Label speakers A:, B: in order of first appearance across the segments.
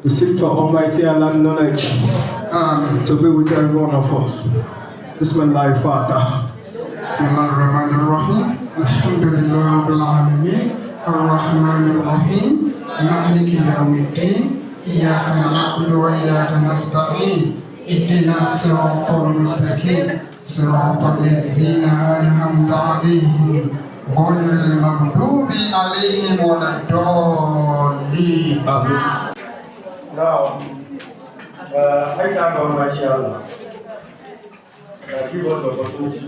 A: We seek for Almighty Allah knowledge to be with every one of us. Bismillah, Father.
B: Bismillahirrahmanirrahim. Alhamdulillahi Rabbil Alamin. Ar-Rahmanir-Rahim. Maliki Yawmiddin. Iyyaka na'budu wa iyyaka nasta'in. Ihdinas siratal mustaqim. Siratal ladzina an'amta 'alaihim ghayril maghdubi 'alaihim waladdallin.
C: Now, I thank Almighty Allah that give us the opportunity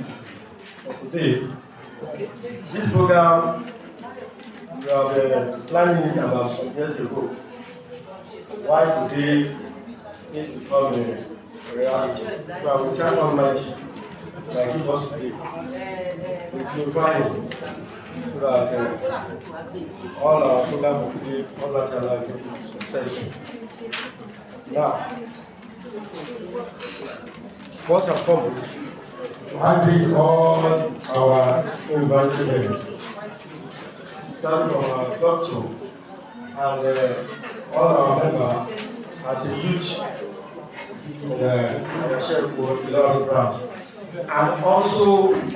C: for today. This program, we have been planning it about some years ago. Why today it become a reality? So I will thank Almighty that give us today. We glorify Him so that all our program for today, all that Allah gives success. Now, first and foremost, I greet all our invited members, starting from our doctor and all our members as a youth in the Ilorin branch, and also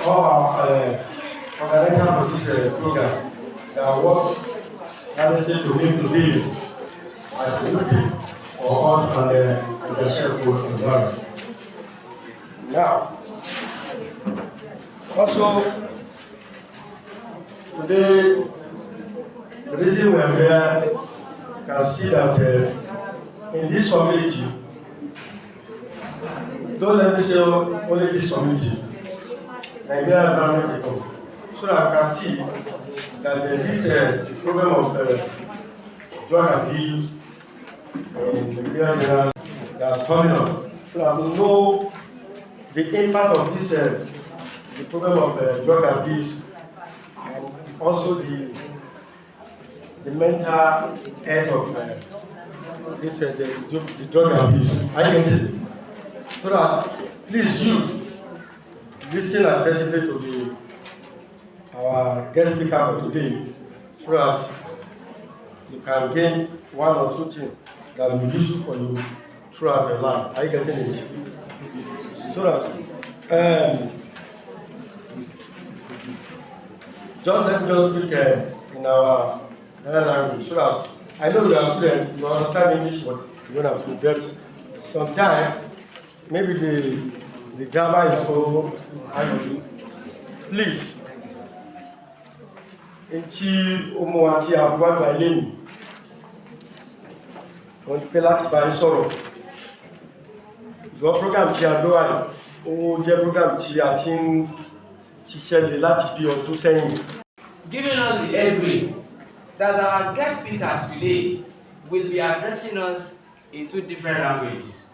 C: all our organizers for this program that work honestly to me today as a youth for us and the Ajase-Ipo environment. Now, also, today, the reason we are here, you can see that in this community, don't let me say only this community, Nigeria environment people, so that I can see that there is a problem of drug abuse in the area that are coming up. So that we know the impact of this, the problem of drug abuse, and also the mental health of this, the drug abuse. I can see it. So that, please, youth, listen attentively to our guest speaker for today, so that you can gain one or two things that will be useful for you throughout your life. Are you getting it? So that, just let me speak in our language, so that I know you are students, you understand English, but you don't have to get. Sometimes, maybe the grammar is so hard to do. Please, Enti Omo àti Àfúwàgbà ilé mi, wọ́n ti pẹ́ láti bá ń sọ̀rọ̀. Ìjọ program tí a lọ wà ní, ó jẹ́ program tí a ti ń ṣiṣẹ́ lé láti bí ọdún sẹ́yìn.
D: Giving us the headway that our guest speakers today will be addressing us in two different languages.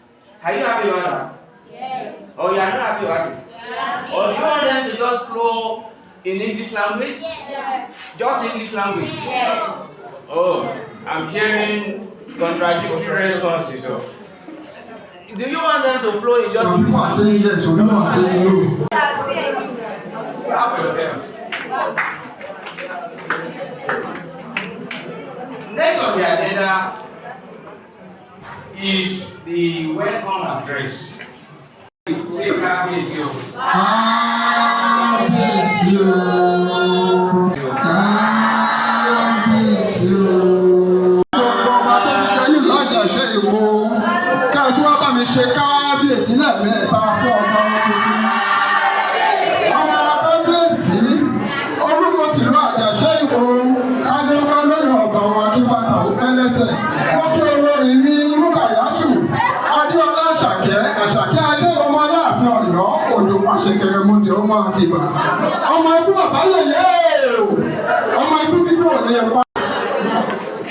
D: Are you happy about that? Yes. Or you are not happy about it? Yeah. Or do you want them to just flow in English language? Yes. Just English language? Yes. Oh, I'm hearing contradictory responses. So. Do you want them to flow in just
B: some people are saying yes, some people are saying no.
D: Help yourselves. Next on the agenda is the welcome address. Say God bless you. God bless you. God bless you.
B: Ọba tó ti jẹ́ nílùú Ajase-Ipo, káàtó wá bá mi ṣe kábíyèsí lẹ́ẹ̀mẹ́ta fún ọba tuntun. Ọba kábíyèsí, orúkọ tìlú Ajase-Ipo, Adéwọ́ lórí ọ̀gbà wọn Akínbàtà Òpẹ́lẹ́sẹ̀. Wọ́n kí olórin ní Rúkàyátù, Adéọlá Àṣàkẹ́ Adé ọmọ Aláàfin Ọ̀yọ́, Òjò Pàṣẹkẹrẹ Mọ́dé ọmọ Àtìbà. Ọmọ ikú bàbá yẹ̀yẹ́ o, ọmọ ikú kíkú ò ní ẹ̀pá.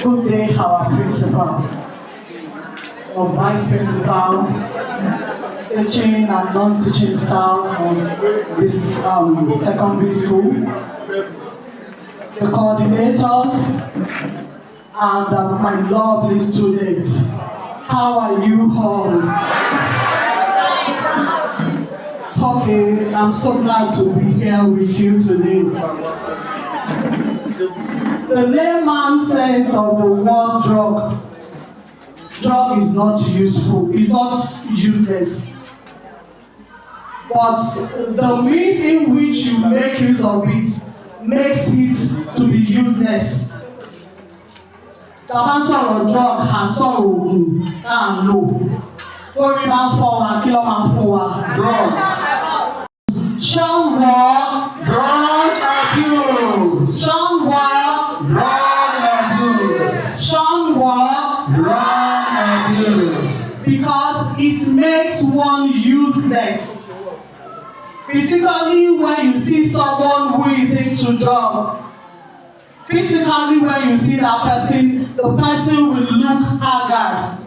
E: Good day, our principal, our vice principal, teaching and non-teaching staff on this secondary school, the coordinators, and my lovely students. How are you all? Okay, I'm so glad to be here with you today. The layman sense of the word drug drug is not useful, it's not useless. But the means in which you make use of it makes it to be useless. Tàbá ń sọ̀rọ̀ drug and sọ̀rọ̀ oògùn tá à ń lò. Torí máa ń fọ́ wa, kí ló máa ń fún wa?
B: Drugs.
E: Ṣọ́nwọ́.
B: Drug abuse.
E: Ṣọ́nwọ́.
B: Drug abuse.
E: Ṣọ́nwọ́.
B: Drug abuse.
E: Because it makes one useless. Physically, when you see someone who is into drug, physically when you see that person, the person will look haggard.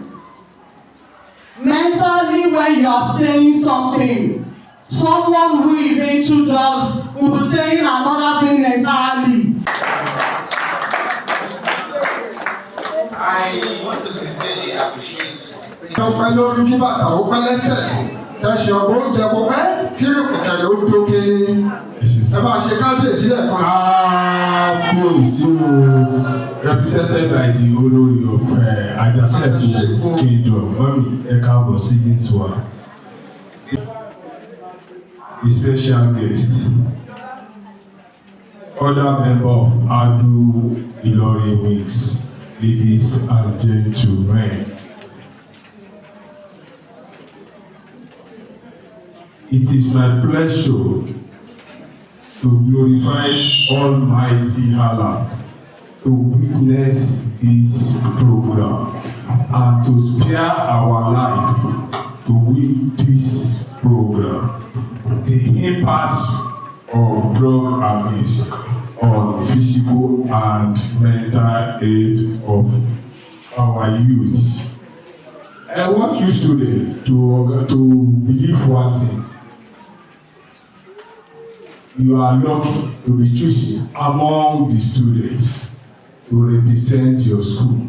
E: Mentally, when you are saying something, someone who is into drugs will be saying another thing entirely.
D: I want to sincerely appreciate.
B: Ọpẹ́ lórí kí bàtà ó pẹ́ lẹ́sẹ̀. Kẹ̀sì ọ̀gbọ́n oúnjẹ kó pẹ́ kí rìpọ̀kẹ̀rẹ̀ ó dókè. Ẹ máa ṣe kábíyèsí lẹ́ẹ̀kan.
F: Kábíyèsí o, represented by the Olórí of Ajase-Ipo Kingdom, mọ́mí ẹ káàbọ̀ sí this one. The special guest, other member of Adu Ilorin Wings, ladies and gentlemen. It is my pleasure to glorify Almighty Allah to witness this program and to spare our life to witness this program. The impact of drug abuse on physical and mental health of our youth. I want you students to believe one thing. You are lucky to be chosen among the students to represent your school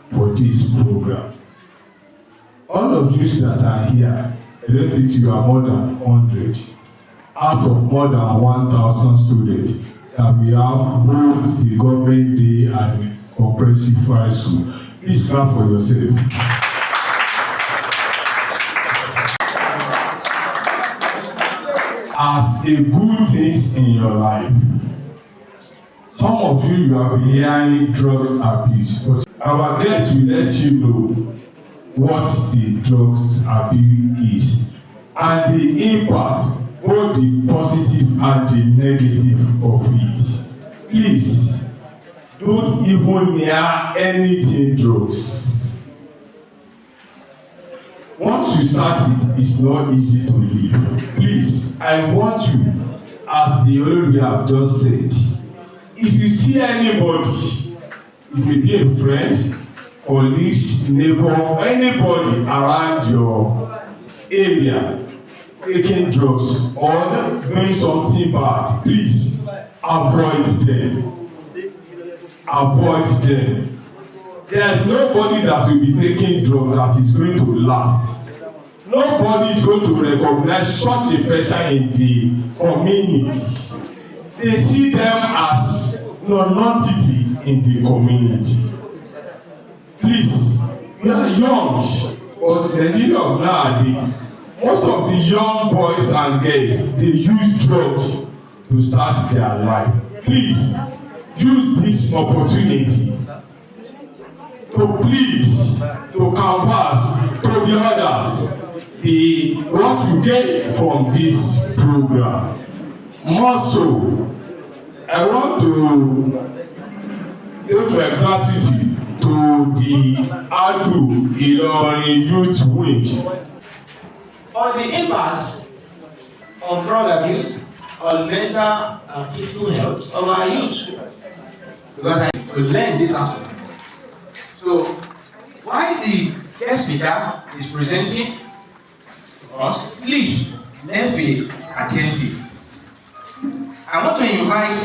F: for this program. All of you that are here, I don't think you are more than 100 out of more than 1,000 students that we have both the government day and the comprehensive high school. Please clap for yourself. As a good things in your life. Some of you are behind drug abuse, but our guest will let you know what the drugs abuse is and the impact, both the positive and the negative of it. Please, don't even near anything drugs. Once you start it, it's not easy to leave. Please, I want you, as the Olori have just said, if you see anybody, it may be a friend, colleague, neighbor, anybody around your area taking drugs or doing something bad, please avoid them. Avoid them. There's nobody that will be taking drugs that is going to last. Nobody is going to recognize such a person in the community. They see them as non-entity in the community. Please, we are young, but the Nigeria of nowadays, most of the young boys and girls, they use drugs to start their life. Please, use this opportunity to plead, to canvass to the others what you get from this program. More so, I want to give my gratitude to the Adu Ilorin Youth Wing.
D: On the impact of drug abuse on mental and physical health of our youth, because I learned this afternoon. So, while the guest speaker is presenting to us, please, let's be attentive. I want to invite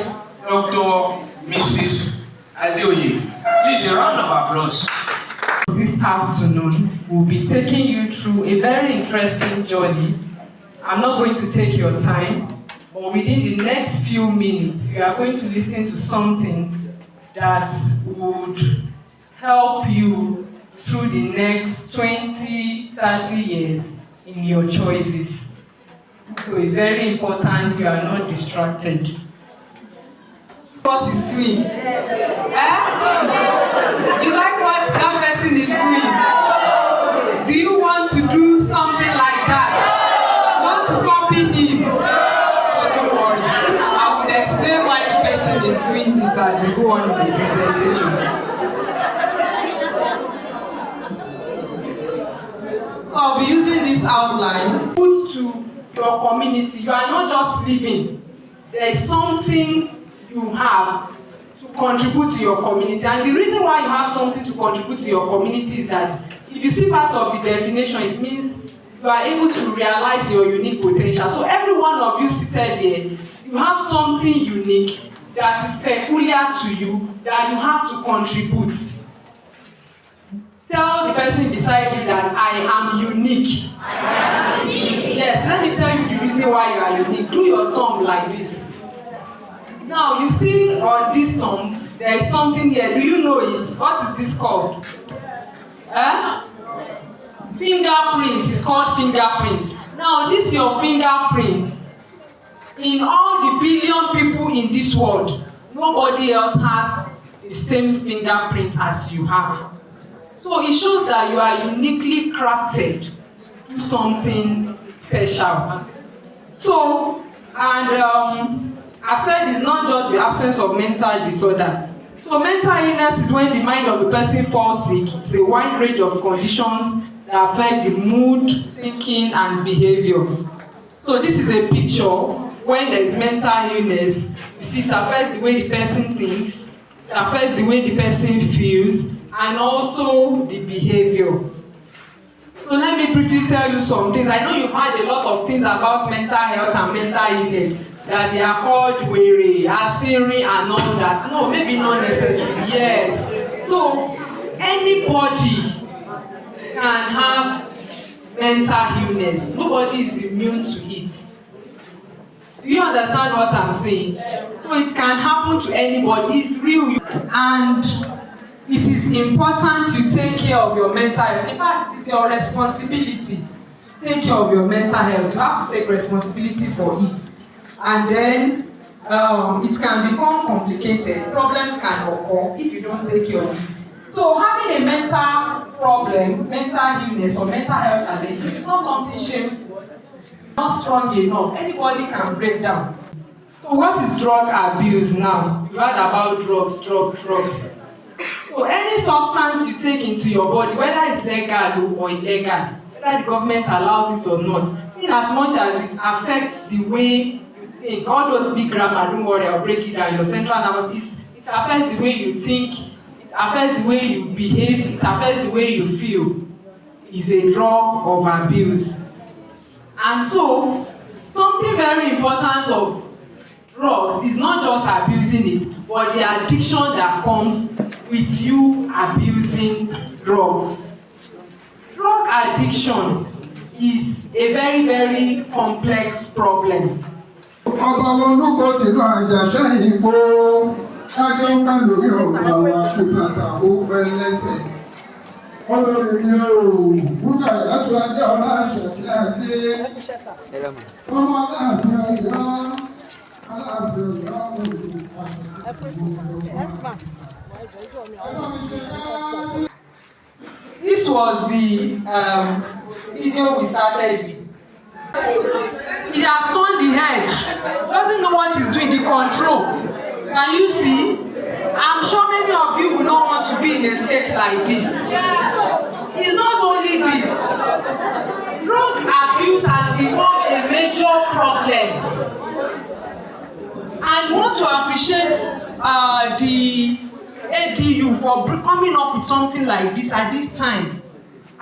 D: Dr. Mrs. Adeoye. Please, a round of applause.
G: This afternoon, we'll be taking you through a very interesting journey. I'm not going to take your time, but within the next few minutes, you are going to listen to something that would help you through the next 20, 30 years in your choices. So it's very important you are not distracted. What is doing? You like what that person is doing? Do you want to do something like that? Want to copy him? So don't worry. I will explain why the person is doing this as we go on with the presentation. So I'll be using this outline. Put to your community. You are not just living. There is something you have to contribute to your community. And the reason why you have something to contribute to your community is that if you see part of the definition, it means you are able to realize your unique potential. So every one of you seated here, you have something unique that is peculiar to you that you have to contribute. Tell the person beside you that I am unique. I am unique. Yes, let me tell you the reason why you are unique. Do your thumb like this. Now, you see on this thumb, there is something here. Do you know it? What is this called? Fingerprint. It's called fingerprint. Now, this is your fingerprint. In all the billion people in this world, nobody else has the same fingerprint as you have. So it shows that you are uniquely crafted to do something special. So, and I've said it's not just the absence of mental disorder. So mental illness is when the mind of the person falls sick. It's a wide range of conditions that affect the mood, thinking, and behavior. So this is a picture when there is mental illness. You see, it affects the way the person thinks, it affects the way the person feels, and also the behavior. So let me briefly tell you some things. I know you've heard a lot of things about mental health and mental illness, that they are called were, asiri, and all that. No, maybe not necessarily. Yes. So anybody can have mental illness. Nobody is immune to it. Do you understand what I'm saying? So it can happen to anybody. It's real. And it is important you take care of your mental health. In fact, it is your responsibility to take care of your mental health. You have to take responsibility for it. And then it can become complicated. Problems can occur if you don't take care of it. So having a mental problem, mental illness, or mental health challenge is not something shameful, not strong enough. Anybody can break down. So what is drug abuse now? You heard about drugs. So any substance you take into your body, whether it's legal or illegal, whether the government allows it or not, in as much as it affects the way you think, all those big grammar, don't worry, I'll break it down. Your central nervous, it affects the way you think, it affects the way you behave, it affects the way you feel. It's a drug of abuse. And so, something very important of drugs is not just abusing it, but the addiction that comes with you abusing drugs. Drug addiction is a very, very complex problem.
B: Ọba wọn lóko tìlú Ajase-Ipo, kájọ ká lórí ọ̀gá wa ṣùgbọ́n ó fẹ́ lẹ́sẹ̀. Olórí mi ò búkà ìyájú ajé ọlá àṣàkí ajé. Ọmọ aláàfin ọ̀yọ́, aláàfin ọ̀yọ́
G: This was the video we started with. He has turned the head, doesn't know what he's doing, the control. Can you see? I'm sure many of you will not want to be in a state like this. It's not only this. Drug abuse has become a major problem. And we want to appreciate the ADU for coming up with something like this at this time.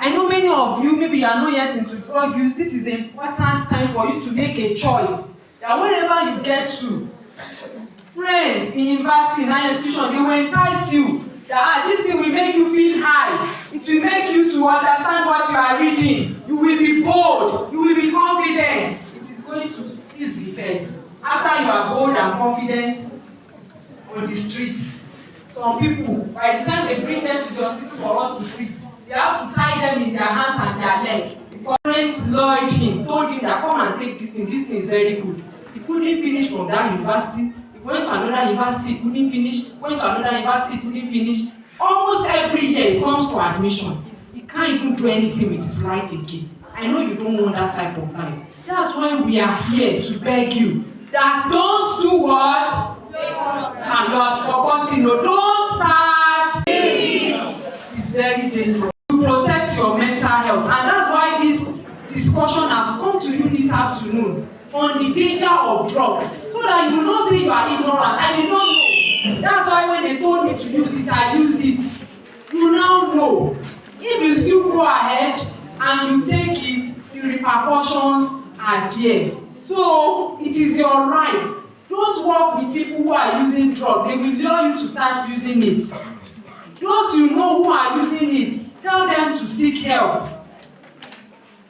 G: I know many of you, maybe you are not yet into drug use. This is an important time for you to make a choice. That wherever you get to, friends in university, in higher institution, they will entice you. That this thing will make you feel high. It will make you to understand what you are reading. You will be bold. You will be confident. It is going to ease the effects. After you are bold and confident on the street, some people, by the time they bring them to the hospital for us to treat, they have to tie them in their hands and their leg. The parents lured him, told him that come and take this thing is very good. He couldn't finish from that university. He went to another university, couldn't finish. Went to another university, couldn't finish. Almost every year he comes for admission. He can't even do anything with his life again. I know you don't want that type of life. That's why we are here to beg you that don't do what? And you have forgotten, no, don't start. It's very dangerous. To protect your mental health. And that's why this discussion has come to you this afternoon on the danger of drugs. So that you will not say you are ignorant. I did not know. That's why when they told me to use it, I used it. You now know. If you still go ahead and you take it, the repercussions are there. So it is your right. Don't work with people who are using drugs. They will lure you to start using it. Those you know who are using it, tell them to seek help.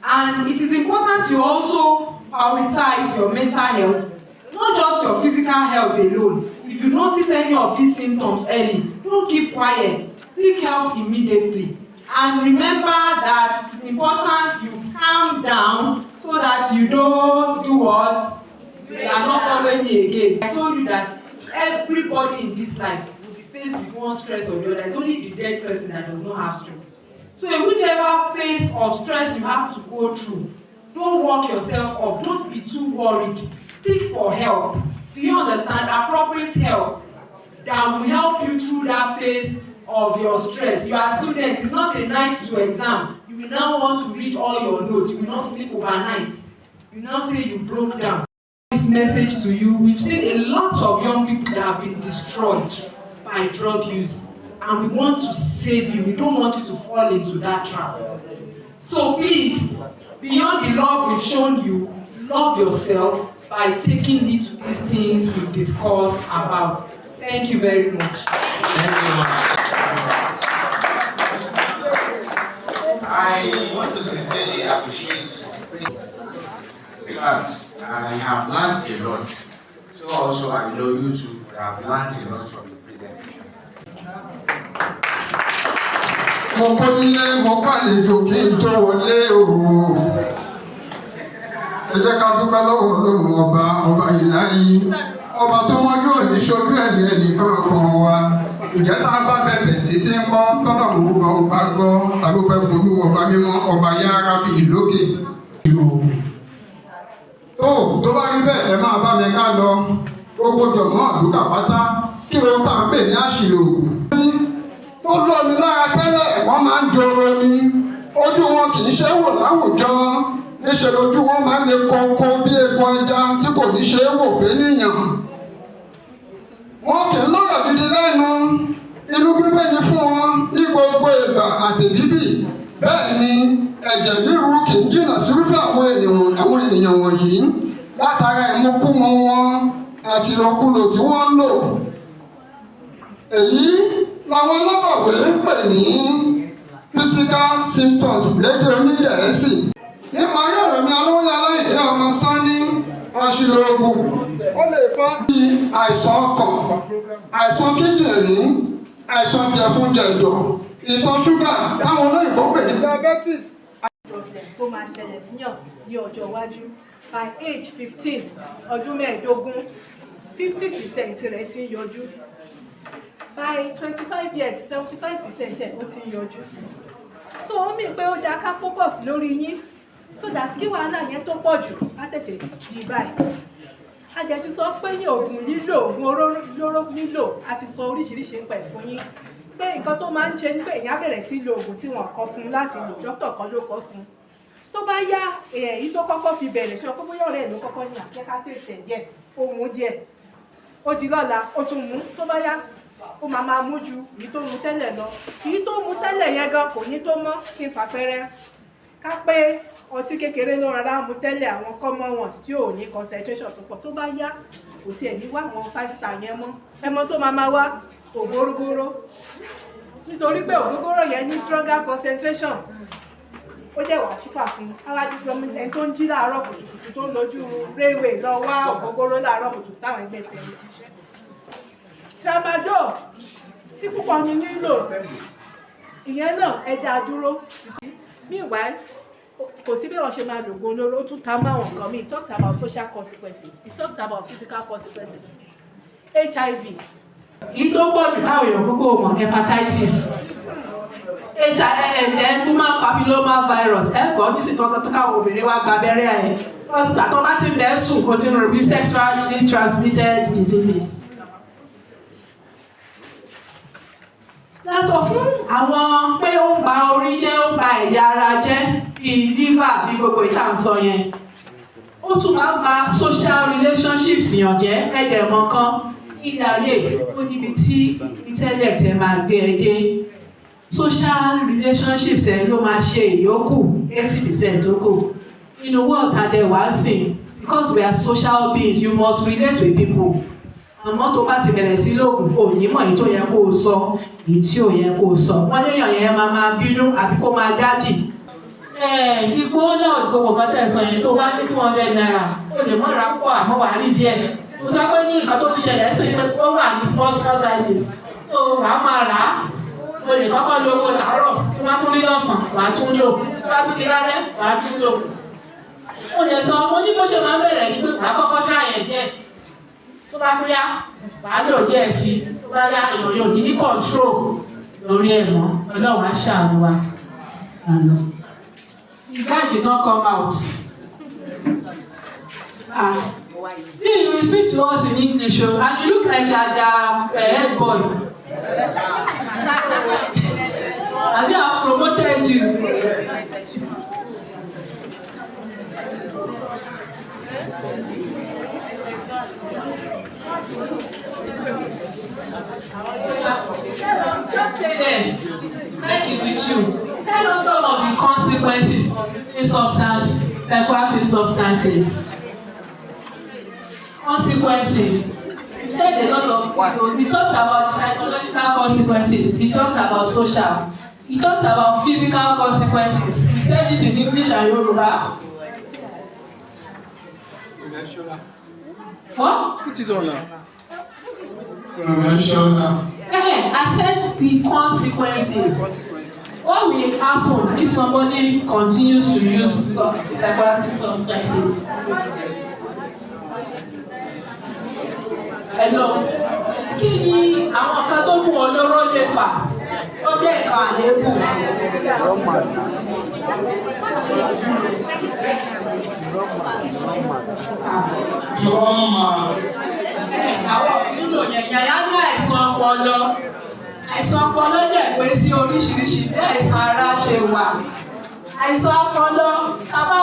G: And it is important to also prioritize your mental health, not just your physical health alone. If you notice any of these symptoms early, don't keep quiet. Seek help immediately. And remember that it's important you calm down so that you don't do what? You are not following me again. I told you that everybody in this life will be faced with one stress or the other. It's only the dead person that does not have stress. So in whichever phase of stress you have to go through, don't work yourself up. Don't be too worried. Seek for help. Do you understand? Appropriate help that will help you through that phase of your stress. You are a student. It's not a night to exam. You will now want to read all your notes. You will not sleep overnight. You now say you broke down. This message to you, we've seen a lot of young people that have been destroyed by drug use, and we want to save you. We don't want you to fall into that trap. So please, beyond the love we've shown you, love yourself by taking heed to these things we've discussed about. Thank you very much.
D: Thank you. I want to sincerely appreciate that I have learned a lot. So also I know you too have learned a lot from the presentation.
B: Mo kọ́lé mo kàlejò kí n tó wọlé o. Ẹ jẹ́ ká dúpẹ́ lọ́wọ́ Ọlọ́run ọba ìláyé. Ọba tó mọ́jú òní ṣojú ẹ̀mí ẹnìkan kan wa. Ìjẹ́ tá a bá bẹ̀bẹ̀ títí ń kọ́ tọ́lọ́run ọba gbọ́. Ta ló fẹ́ bolú ọba mímọ́ ọba yára bí ìlókè ìlú ògùn. Tó bá rí bẹ́ẹ̀ ẹ máa bá mi ká lọ. Gbogbo jọ̀mọ́ àdúgbà pátá kí ló ń tà ń pè ní àṣìlò ògùn. Tó lómi lára tẹ́lẹ̀ wọ́n máa ń joro ni. Ojú wọn kì í ṣe wò láwùjọ. Níṣẹ́ lójú wọn máa ń le kókó bí egun ẹja tí kò ní ṣe é wò fẹ́nìyàn. Wọn kì í lọ́rọ̀ gidi lẹ́nu. Inú gbígbé ni fún wọn ní gbogbo ìgbà àtẹ̀bíbì. Bẹ́ẹ̀ ni ẹ̀jẹ̀ ríru kì í jìnnà sírúfẹ́ àwọn ènìyàn wọ̀nyí látara ìmúkúmu wọn àti ìlòkulò tí wọ́n ń lò. Èyí làwọn ọlọ́kọ̀wé ń pè ní physical symptoms lédè onígẹ̀ẹ́sì. Nípa rí ọ̀rọ̀ mi alówólé aláìdé ọmọ Sani àṣìlò ògùn ó lè fa bí àìsàn ọkàn, àìsàn kíndìnrín, àìsàn jẹ̀fun-jẹ̀dọ̀, ìtọ̀ ṣúgà táwọn olóyìnbó pè ní diabetes.
H: Tó máa ṣẹlẹ̀ síyàn ní ọjọ́ iwájú by age 15 ọdún mẹ́ẹ̀ẹ́dógún 50% rẹ̀ ti ń yọjú. By 25 years 75% ẹ̀ ó ti ń yọjú. So ó mì pé ó dáa ká focus lórí yín so that kí wàhálà yẹn tó pọ̀ jù á tètè di báyìí. A jẹ́ ti sọ pé ní oògùn lílò, oògùn olóró lílò, a ti sọ oríṣiríṣi ń pẹ̀ fún yín. Pé nǹkan tó máa ń ṣe ni pé èèyàn bẹ̀rẹ̀ sí lo oògùn tí wọ́n kọ fún láti lò, dókítà kan ló kọ fún. Tó bá yá èyí tó kọ́kọ́ fi bẹ̀rẹ̀ ṣe ọkọ bóyá ọ̀rẹ́ ló kọ́kọ́ ní àkẹ́kà tètè díẹ̀, ó mú díẹ̀. Ó di lọ́la, ó tún mú, tó bá yá ó máa mú ju èyí tó mú tẹ́lẹ̀ lọ. Èyí tó mú tẹ́lẹ̀ yẹn gan kò ní tó mọ́ kí n fàpẹẹrẹ. Ká pé ọtí kékeré ló rárá mú tẹ́lẹ̀ àwọn common ones tí ò ní concentration tó pọ̀. Tó bá yá kò tiẹ̀ ní wá àwọn 5 star yẹn mọ́. Ẹmọ tó máa wá ògórógóró. Nítorí pé ògógóró yẹn ní stronger concentration. Ó jẹ́ wà chípà fún alájú gọọmenti ẹni tó ń jí láàárọ̀ kùtùkùtù tó ń lójú railway lọ wá ògógóró láàárọ̀ kùtù táwọn ẹgbẹ́ ti ẹni iṣẹ́. Tramadol tí púpọ̀ ní nílò ìyẹn náà ẹ dá dúró. Meanwhile, kò sí bí wọ́n ṣe máa lògùn olóró ó tún ta mọ́ àwọn nǹkan míì. He talked about social consequences, he talked about physical consequences. HIV.
E: Èyí tó pọ̀ jù táwọn èèyàn kókó mọ̀ hepatitis. HIV human papilloma virus gbọ́ ní sì tọ́sọ tó káwọn obìnrin wá gba abẹ́rẹ́ ẹ̀. Ìgbà tó bá ti bẹ́ẹ̀ sùn kò ti rìn bí sexually transmitted diseases. Yàtọ̀ fún àwọn pé ó ń ba orí jẹ́, ó ń ba ẹ̀yà ara jẹ́ bíi liver bí gbogbo ìta ń sọ yẹn. Ó tún máa ń ba social relationships yàn jẹ́ ẹ̀jẹ̀ mọ̀ọ́kán. Ilé ayé ó níbi tí intellect ẹ máa gbé ẹ dé. Social relationships ẹ ló máa ṣe ìyókù 80% tó kù. Inú world tàdé wá sí, because we are social beings, you must relate with people. Àmọ́ tó bá ti bẹ̀rẹ̀ sí lóògùn òní mọ̀ èyí tó yẹ kó o sọ, èyí tí ò yẹ kó o sọ. Wọ́n léèyàn yẹn máa bínú àbí kó máa jájì. Igbó náà ti gbogbo nǹkan tẹ̀ sọ yẹn tó bá ní 200 naira, ó lè mọ̀ ra púpọ̀ àmọ́ wà á rí díẹ̀. Mo sọ pé ní nǹkan tó tún ṣẹlẹ̀ sí pé ó wà ní small sizes. Tó wàá máa rà á, o lè kọ́kọ́ lo owó tàárọ̀, tó bá tún rí lọ́sàn-án, wàá tún lò. Tó bá tún di lálẹ́, wàá tún lò. Mo lè sọ, mo ní bó ṣe máa ń bẹ̀rẹ̀ ní pé wàá kọ́kọ́ try ẹ̀ díẹ̀. Tó bá tún yá, wàá lò díẹ̀ sí i. Tó bá yá, èèyàn yóò ní control lórí ẹ̀ mọ́. Ọlọ́run á ṣàánú wa. The guy did not come out. You speak to us in English, and you look like you are their head boy. Have you promoted you? Just stay there. Thank you with you. Tell us some of the consequences of substance, psychoactive substances. Consequences. We said a lot of people. We talked about psychological consequences. We talked about social. We talked about physical consequences. We said it in English and Yoruba. What?
A: Put it on now.
E: I said the consequences. What will happen if somebody continues to use psychoactive substances? Hello. Kí ni àwọn kan tó mú olóró lè fà? Ó jẹ́ nǹkan àléébù. Àwọn ìlú yẹn yàyà ní àìsàn ọpọlọ. Àìsàn ọpọlọ dẹ̀ pé sí oríṣiríṣi tí àìsàn ara ṣe wà. Àìsàn ọpọlọ, táwọn bá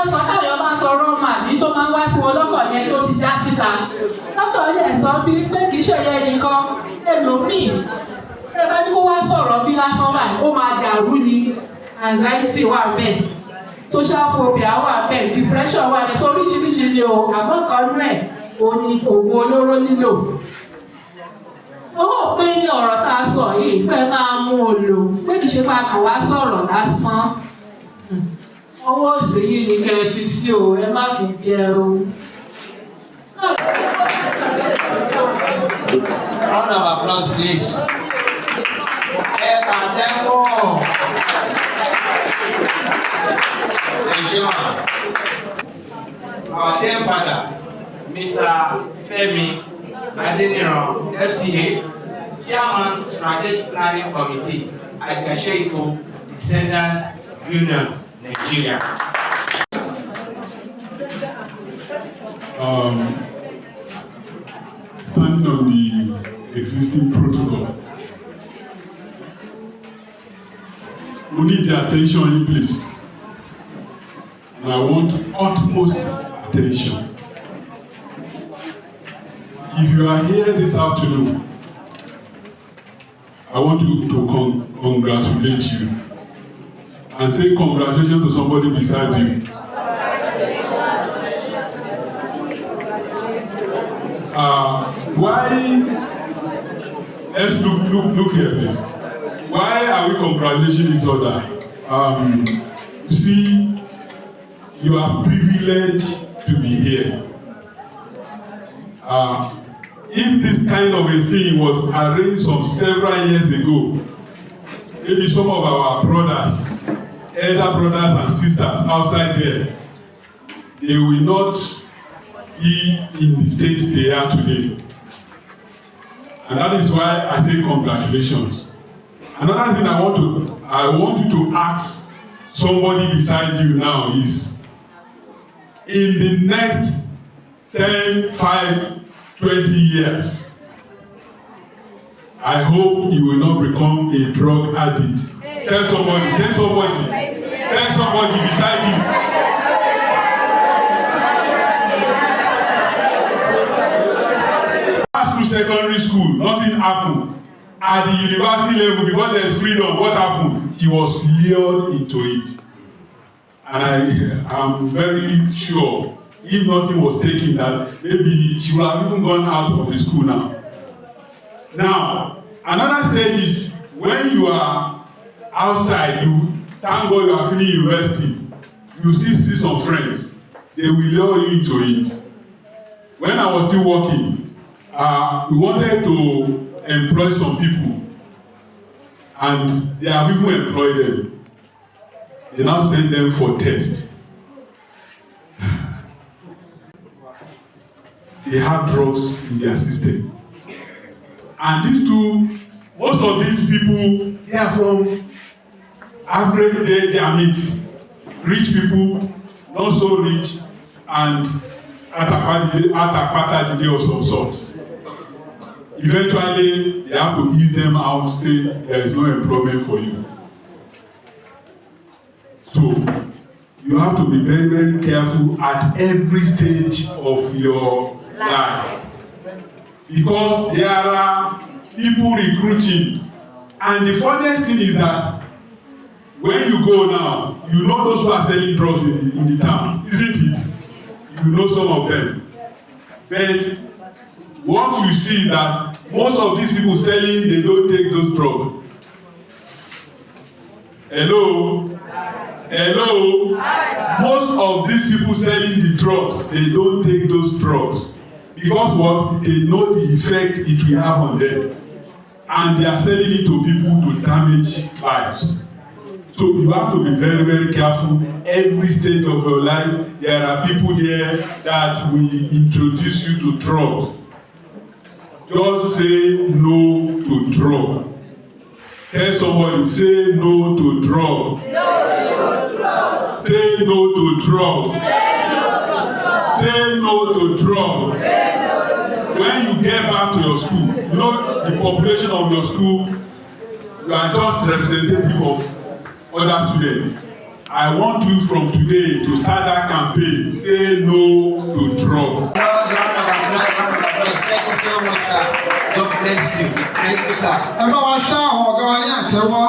E: ń sọ rọ́mà ní tó máa ń wá sí wọn lọ́kàn yẹn tó ti já síta. Dókítà yẹn sọ bí pé kìí ṣe yẹn nìkan ẹlòmíì. Ẹ bá ní kó wá sọ̀rọ̀ bí lásán báyìí, ó máa dàrú ni. Anxiety wà bẹ́ẹ̀, social phobia wà bẹ́ẹ̀, depression wà bẹ́ẹ̀, so oríṣiríṣi ni o, àmọ́ kan nú ẹ̀ o ní oògùn olóró lílò. Ó hàn pé ní ọ̀rọ̀ tá a sọ yìí pé máa mú o lò, pé kìí ṣe pé a kàn wá sọ̀rọ̀ lásán. Ọwọ́ òsè yìí ni kẹ́ ẹ fi sí o, ẹ má fi jẹun.
D: Round of applause, please. Our dear father, Mr. Femi Adeniran, FCA, Chairman Strategic Planning Committee, Ajase-Ipo Descendant Union, Nigeria.
F: Standing on the existing protocol, we need the attention in place. And I want utmost attention. If you are here this afternoon, I want to congratulate you and say congratulations to somebody beside you. Why? Let's look here, please. Why are we congratulating each other? You see, you are privileged to be here. If this kind of a thing was arranged some several years ago, maybe some of our brothers, elder brothers and sisters outside there, they will not be in the state they are today. And that is why I say congratulations. Another thing I want you to ask somebody beside you now is, in the next 10, 5, 20 years, I hope you will not become a drug addict. Tell somebody beside you. Pass through secondary school, nothing happened. At the university level, because there is freedom, what happened? She was lured into it. And I am very sure, if nothing was taken, that maybe she would have even gone out of the school now. Now, another stage is when you are outside, you thank God you are finished university, you still see some friends, they will lure you into it. When I was still working, we wanted to employ some people, and they have even employed them. They now send them for test. They have drugs in their system. And these two, most of these people, they are from average, they are mixed. Rich people, not so rich, and atapatadide of some sort. Eventually, they have to ease them out, say there is no employment for you. So, you have to be very, very careful at every stage of your life. Because there are people recruiting. And the funniest thing is that when you go now, you know those who are selling drugs in the town, isn't it? You know some of them. But what you see is that most of these people selling, they don't take those drugs. Hello? Hello? Most of these people selling the drugs, they don't take those drugs. Because what? They know the effect it will have on them. And they are selling it to people to damage lives. So you have to be very, very careful. Every stage of your life, there are people there that will introduce you to drugs. Just say no to drugs. Tell somebody, say no to drugs. Say no to drugs. Say no to drugs. When you get back to your school, you know the population of your school, you are just representative of other students. I want you from today to start that campaign. Say no to drugs.
D: Thank you so much, sir. God bless you. Thank you, sir.
B: Ẹ bá wa ṣá àwọn ọ̀gá wa ní àtẹ́wọ́.